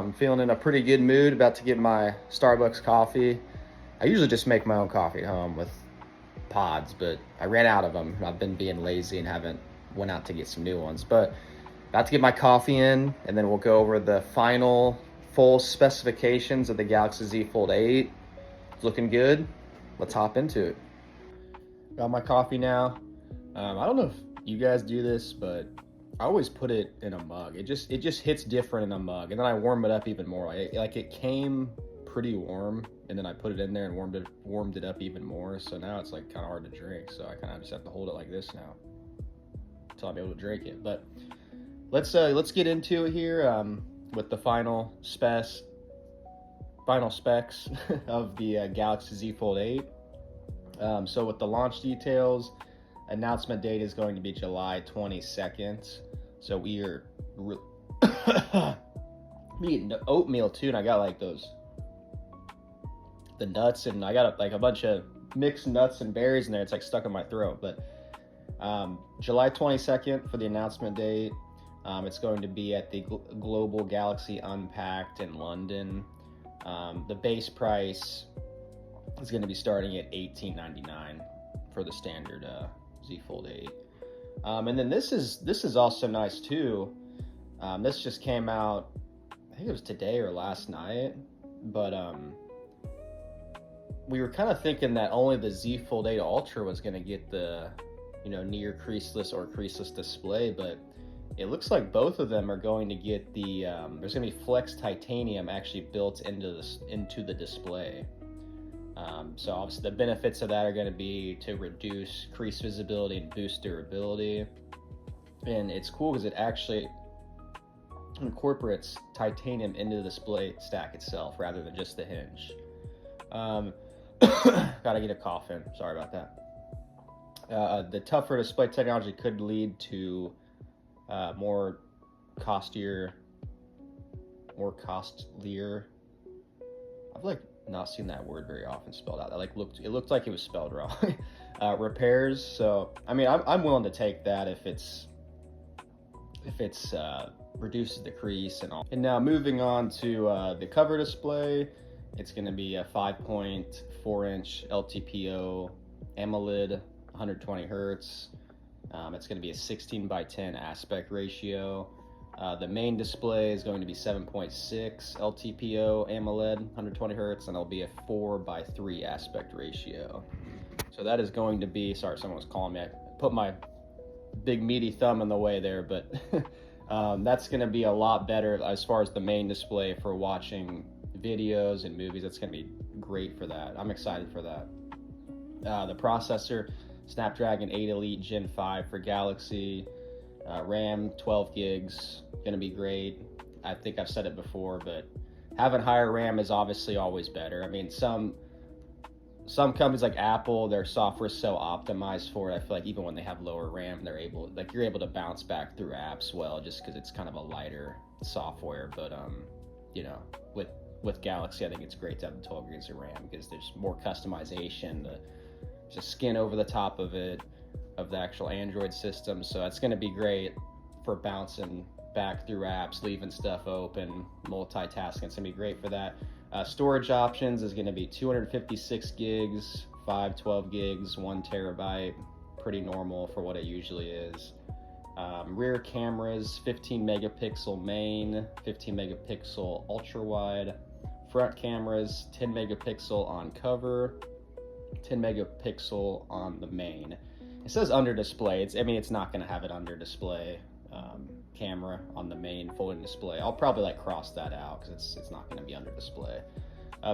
I'm feeling in a pretty good mood, about to get my Starbucks coffee. I usually just make my own coffee at home with pods, but I ran out of them. I've been being lazy and haven't went out to get some new ones. But about to get my coffee in, and then we'll go over the final full specifications of the Galaxy Z Fold 8. It's looking good. Let's hop into it. Got my coffee now. I don't know if you guys do this, but I always put it in a mug. It just hits different in a mug, and then I warm it up even more. Like it came pretty warm, and then I put it in there and warmed it up even more. So now it's like kind of hard to drink. So I kind of just have to hold it like this now until I'm able to drink it. But let's get into it here with the final specs of the Galaxy Z Fold 8. So with the launch details, announcement date is going to be July 22nd. So we are eating oatmeal too, and I got like the nuts, and I got like a bunch of mixed nuts and berries in there. It's like stuck in my throat. But July 22nd for the announcement date. It's going to be at the Global Galaxy Unpacked in London. The base price is going to be starting at $18.99 for the standard Z Fold 8. And then this is also nice too. This just came out, I think it was today or last night, but we were kind of thinking that only the Z Fold 8 Ultra was going to get the near creaseless or creaseless display, but it looks like both of them are going to get the there's going to be Flex Titanium actually built into the display. So obviously the benefits of that are going to be to reduce crease visibility and boost durability. And it's cool because it actually incorporates titanium into the display stack itself rather than just the hinge. Gotta get a cough in, sorry about that. The tougher display technology could lead to more costlier. I've like not seen that word very often spelled out. It looked like it was spelled wrong. Repairs. So I mean, I'm willing to take that if it's reduces the crease and all. And now moving on to the cover display, it's going to be a 5.4-inch LTPO AMOLED, 120 hertz. It's going to be a 16:10 aspect ratio. The main display is going to be 7.6 LTPO AMOLED, 120 hertz, and it'll be a 4:3 aspect ratio. So that is going to be, sorry, someone was calling me. I put my big meaty thumb in the way there, but that's going to be a lot better as far as the main display for watching videos and movies. That's going to be great for that. I'm excited for that. The processor, Snapdragon 8 Elite Gen 5 for Galaxy. RAM 12 gigs, gonna be great. I think I've said it before, but having higher RAM is obviously always better. I mean, some companies like Apple, their software is so optimized for it. I feel like even when they have lower RAM, you're able to bounce back through apps well, just because it's kind of a lighter software. But with Galaxy, I think it's great to have the 12 gigs of RAM because there's more customization. There's a skin over the top of it, of the actual Android system, so it's going to be great for bouncing back through apps, leaving stuff open, multitasking. It's going to be great for that. Storage options is going to be 256 gigs, 512 gigs, 1 terabyte, pretty normal for what it usually is. Rear cameras, 15 megapixel main, 15 megapixel ultra wide. Front cameras, 10 megapixel on cover, 10 megapixel on the main. It says under display. It's not going to have it under display camera on the main folding display. I'll probably cross that out because it's not going to be under display.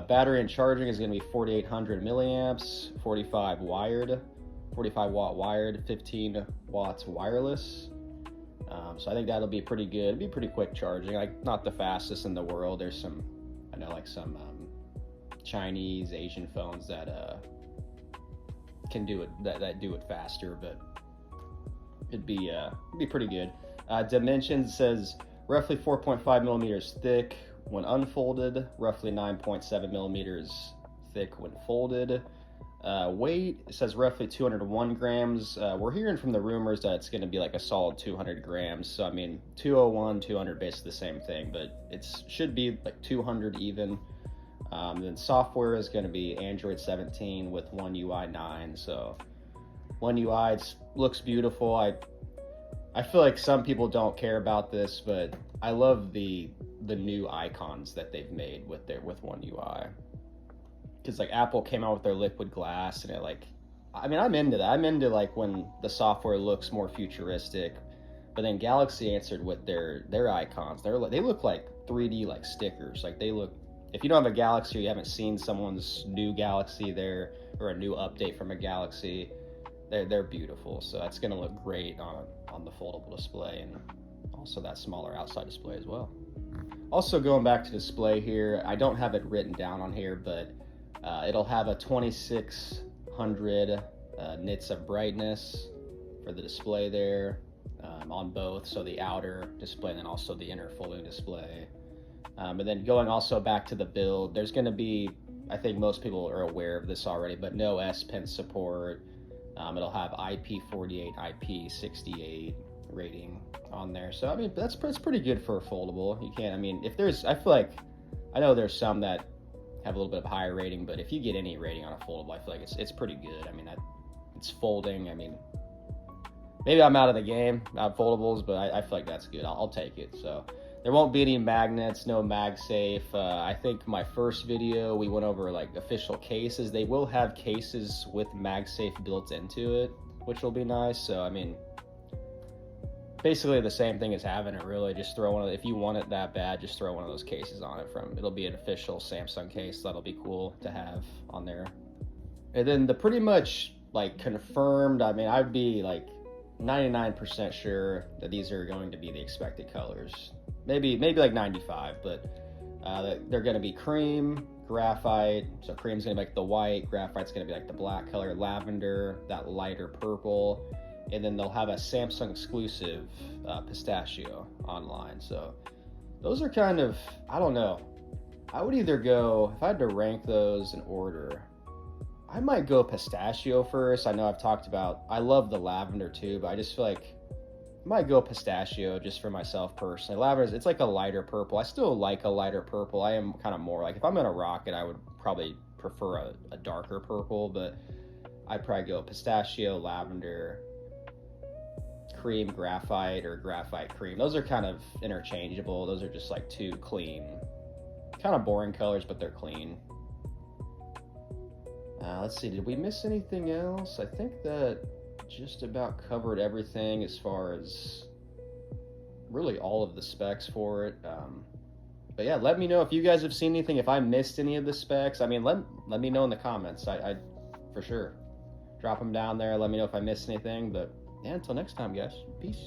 Battery and charging is going to be 4,800 milliamps, 45 watt wired, 15 watts wireless. So I think that'll be pretty good. It'll be pretty quick charging. Not the fastest in the world. There's some Chinese, Asian phones that can do it that do it faster, but it'd be pretty good. Dimensions says roughly 4.5 millimeters thick when unfolded, roughly 9.7 millimeters thick when folded. Weight, it says roughly 201 grams. We're hearing from the rumors that it's going to be like a solid 200 grams. So, I mean, 201, 200, basically the same thing, but it should be like 200 even. Then software is going to be Android 17 with One UI 9. So, One UI looks beautiful. I feel like some people don't care about this, but I love the new icons that they've made with One UI. Because like Apple came out with their liquid glass, and I'm into that. I'm into like when the software looks more futuristic. But then Galaxy answered with their icons. They look like 3D like stickers. Like they look. If you don't have a Galaxy or you haven't seen someone's new Galaxy there or a new update from a Galaxy, they're beautiful. So that's gonna look great on the foldable display, and also that smaller outside display as well. Also, going back to display here, I don't have it written down on here, but it'll have a 2600 nits of brightness for the display there on both, so the outer display and then also the inner folding display. And then going also back to the build, there's going to be, I think most people are aware of this already, but no S Pen support. It'll have IP48, IP68 rating on there. So, I mean, that's pretty good for a foldable. You can't, I mean, I know there's some that have a little bit of a higher rating, but if you get any rating on a foldable, I feel like it's pretty good. I mean, it's folding. I mean, maybe I'm out of the game about foldables, but I feel like that's good. I'll take it. So there won't be any magnets, no MagSafe. I think my first video we went over like official cases. They will have cases with MagSafe built into it, which will be nice. So I mean, basically the same thing as having it, really. Just throw if you want it that bad, just throw one of those cases on it. It'll be an official Samsung case. That'll be cool to have on there. And then the pretty much like confirmed, I mean, I'd be like 99% sure that these are going to be the expected colors. Maybe like 95, but they're going to be cream, graphite. So cream's going to be like the white, graphite's going to be like the black color, lavender, that lighter purple. And then they'll have a Samsung exclusive pistachio online. So those are kind of, I don't know. I would either go, if I had to rank those in order, I might go pistachio first. I know I've talked about, I love the lavender too, but I just feel like I might go pistachio just for myself personally. Lavender, it's like a lighter purple. I still like a lighter purple. I am kind of more like, if I'm gonna rock it, I would probably prefer a darker purple, but I'd probably go pistachio, lavender, cream, graphite, or graphite cream. Those are kind of interchangeable. Those are just like two clean, kind of boring colors, but they're clean. Let's see, did we miss anything else? I think that just about covered everything as far as really all of the specs for it. But yeah, let me know if you guys have seen anything, if I missed any of the specs. I mean, let me know in the comments. I for sure drop them down there. Let me know if I missed anything. But yeah, until next time, guys. Peace.